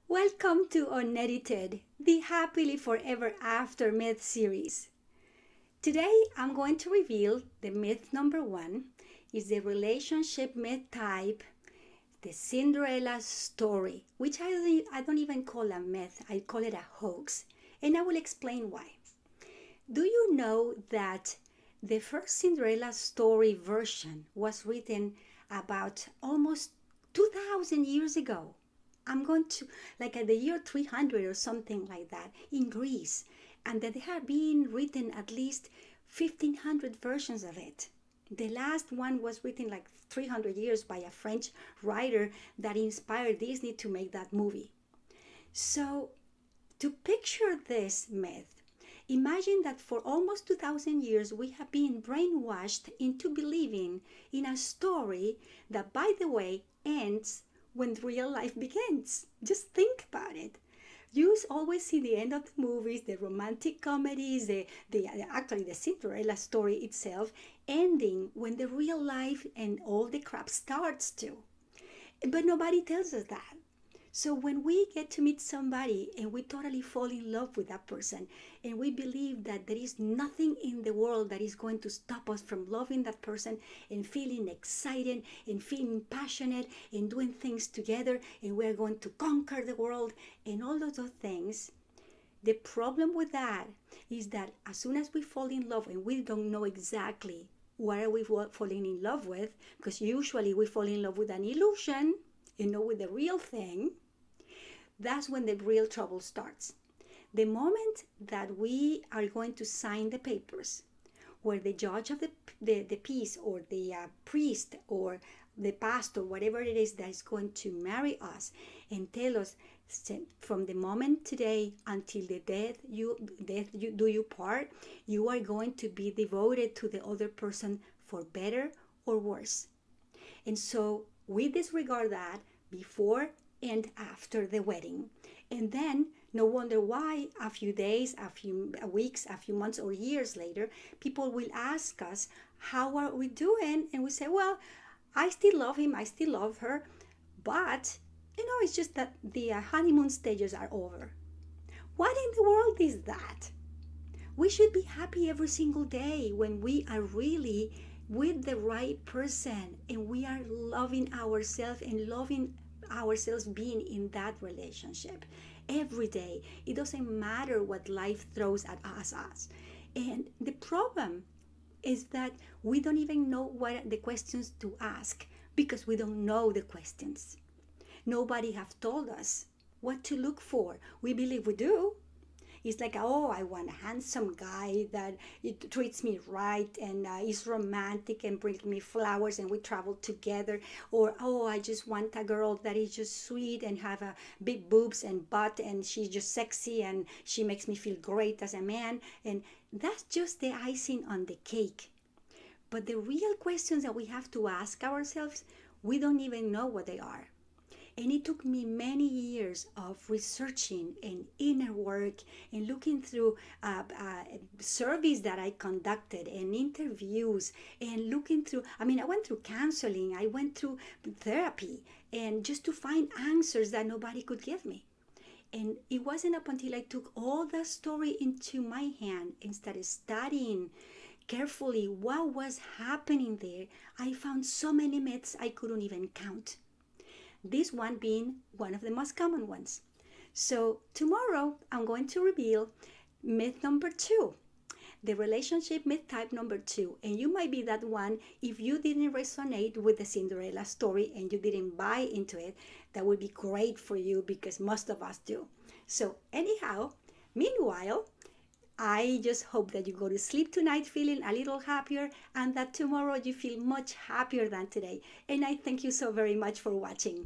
Welcome to Unedited, the Happily Forever After myth series. Today I'm going to reveal the myth number 1 is the relationship myth type, the Cinderella story, which I don't even call a myth, I call it a hoax, and I will explain why. Do you know that the first Cinderella story version was written about almost 2000 years ago? I'm going to, like at the year 300 or something like that, in Greece, and that there have been written at least 1500 versions of it. The last one was written like 300 years by a French writer that inspired Disney to make that movie. So, to picture this myth, imagine that for almost 2000 years we have been brainwashed into believing in a story that, by the way, ends when real life begins. Just think about it. You always see the end of the movies, the romantic comedies, actually the Cinderella story itself ending when the real life and all the crap starts to. But nobody tells us that. So when we get to meet somebody and we totally fall in love with that person and we believe that there is nothing in the world that is going to stop us from loving that person and feeling excited and feeling passionate and doing things together and we're going to conquer the world and all of those things, the problem with that is that as soon as we fall in love and we don't know exactly what are we falling in love with, because usually we fall in love with an illusion and not with the real thing, that's when the real trouble starts. The moment that we are going to sign the papers, where the judge of the peace or the priest or the pastor, whatever it is that is going to marry us and tell us from the moment today until the death you do you part, you are going to be devoted to the other person for better or worse. And so we disregard that before and after the wedding. And then no wonder why a few days, a few weeks, a few months or years later, people will ask us, how are we doing? And we say, well, I still love him, I still love her, but it's just that the honeymoon stages are over. What in the world is that? We should be happy every single day when we are really with the right person and we are loving ourselves and loving ourselves being in that relationship every day. It doesn't matter what life throws at us. And the problem is that we don't even know what the questions to ask because we don't know the questions. Nobody have told us what to look for. We believe we do. It's like, oh, I want a handsome guy that treats me right and is romantic and brings me flowers and we travel together. Or, oh, I just want a girl that is just sweet and have a big boobs and butt and she's just sexy and she makes me feel great as a man. And that's just the icing on the cake. But the real questions that we have to ask ourselves, we don't even know what they are. And it took me many years of researching and inner work and looking through surveys that I conducted and interviews and looking through, I went through counseling, I went through therapy, and just to find answers that nobody could give me. And it wasn't up until I took all the story into my hand and started studying carefully what was happening there, I found so many myths I couldn't even count. This one being one of the most common ones. So tomorrow I'm going to reveal myth number 2, the relationship myth type number 2. And you might be that one if you didn't resonate with the Cinderella story and you didn't buy into it. That would be great for you because most of us do. So anyhow, meanwhile, I just hope that you go to sleep tonight feeling a little happier and that tomorrow you feel much happier than today. And I thank you so very much for watching.